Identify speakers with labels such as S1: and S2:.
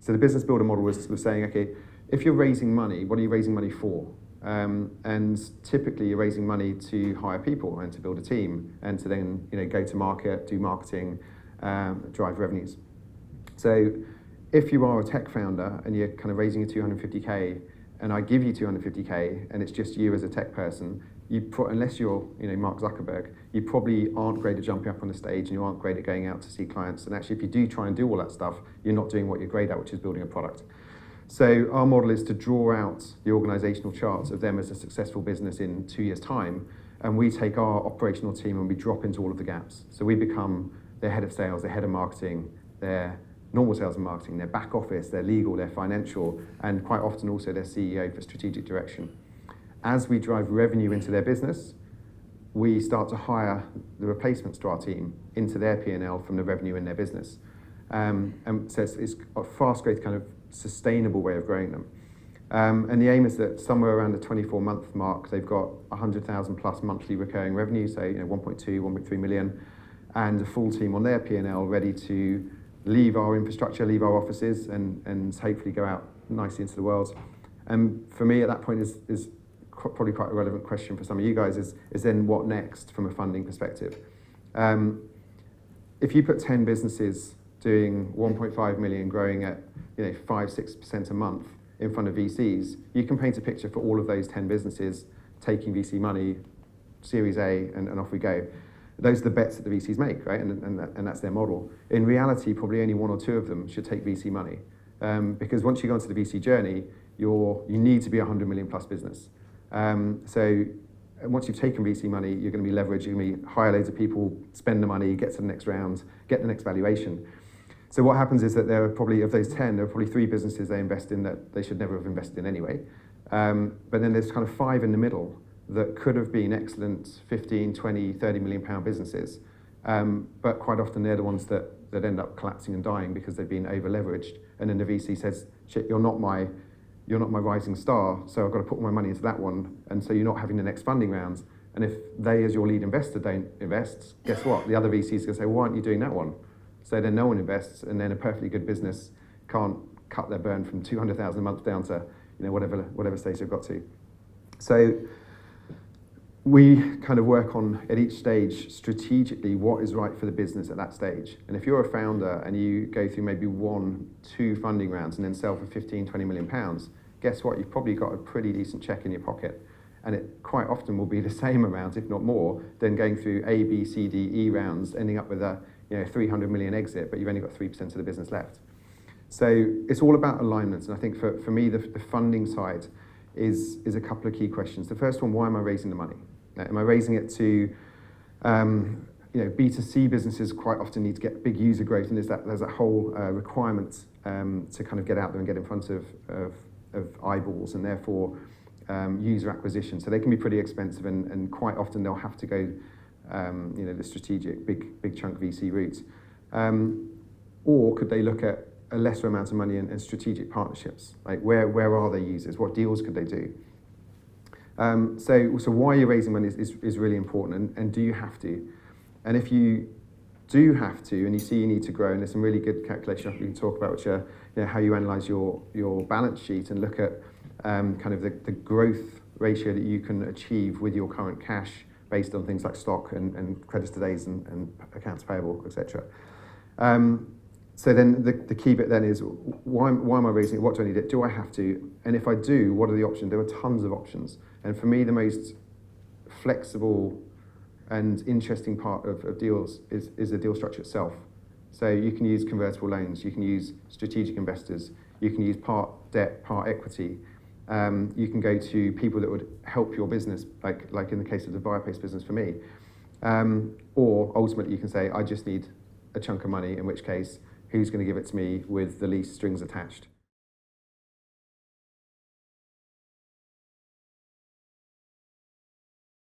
S1: So the business builder model was saying, okay, if you're raising money, what are you raising money for? And typically you're raising money to hire people and to build a team and to then go to market, do marketing, drive revenues. So if you are a tech founder and you're kind of raising a 250K and I give you 250K and it's just you as a tech person, unless you're Mark Zuckerberg, you probably aren't great at jumping up on the stage and you aren't great at going out to see clients. And actually if you do try and do all that stuff, you're not doing what you're great at, which is building a product. So our model is to draw out the organizational charts of them as a successful business in 2 years' time, and we take our operational team and we drop into all of the gaps. So we become their head of sales, their head of marketing, their normal sales and marketing, their back office, their legal, their financial, and quite often also their CEO for strategic direction. As we drive revenue into their business, we start to hire the replacements to our team into their P&L from the revenue in their business. And so it's a fast growth kind of sustainable way of growing them. And the aim is that somewhere around the 24-month mark, they've got 100,000 plus monthly recurring revenue, so 1.2, 1.3 million, and a full team on their P&L ready to leave our infrastructure, leave our offices, and hopefully go out nicely into the world. And for me, at that point, is probably quite a relevant question for some of you guys, is then what next from a funding perspective? If you put 10 businesses doing 1.5 million, growing at 5-6% a month in front of VCs, you can paint a picture for all of those 10 businesses taking VC money, Series A, and off we go. Those are the bets that the VCs make, right? And that's their model. In reality, probably only 1 or 2 of them should take VC money, because once you go into the VC journey, you need to be a 100 million plus business. So once you've taken VC money, you're going to be leveraged, you're going to be hire loads of people, spend the money, get to the next round, get the next valuation. So what happens is that there are probably, of those 10, there are probably 3 businesses they invest in that they should never have invested in anyway. But then there's kind of 5 in the middle that could have been excellent 15, 20, 30 million pound businesses. But quite often they're the ones that end up collapsing and dying because they've been over leveraged. And then the VC says, shit, you're not my rising star, so I've got to put all my money into that one. And so you're not having the next funding rounds. And if they, as your lead investor, don't invest, guess what? The other VCs are going to say, well, why aren't you doing that one? So then no one invests, and then a perfectly good business can't cut their burn from 200,000 a month down to whatever stage they've got to. So we kind of work on, at each stage, strategically what is right for the business at that stage. And if you're a founder and you go through maybe 1, 2 funding rounds and then sell for 15, 20 million pounds, guess what? You've probably got a pretty decent check in your pocket. And it quite often will be the same amount, if not more, than going through A, B, C, D, E rounds, ending up with a 300 million exit, but you've only got 3% of the business left. So it's all about alignments. And I think for me, the funding side is a couple of key questions. The first one, why am I raising the money? Am I raising it to, B2C businesses quite often need to get big user growth, and there's that whole requirement to kind of get out there and get in front of eyeballs, and therefore user acquisition. So they can be pretty expensive, and quite often they'll have to go the strategic big chunk VC route. Or could they look at a lesser amount of money and strategic partnerships? Like where are their users? What deals could they do? So why you're raising money is really important, and do you have to? And if you do have to, and you see you need to grow, and there's some really good calculations we can talk about, which are how you analyse your balance sheet and look at kind of the growth ratio that you can achieve with your current cash based on things like stock and credits to days and accounts payable, etc. So then the key bit then is, why am I raising it? What do I need it? Do I have to? And if I do, what are the options? There are tons of options. And for me, the most flexible and interesting part of deals is the deal structure itself. So you can use convertible loans, you can use strategic investors, you can use part debt, part equity. You can go to people that would help your business, like in the case of the Viapace business for me. Or ultimately you can say, I just need a chunk of money, in which case, who's going to give it to me with the least strings attached?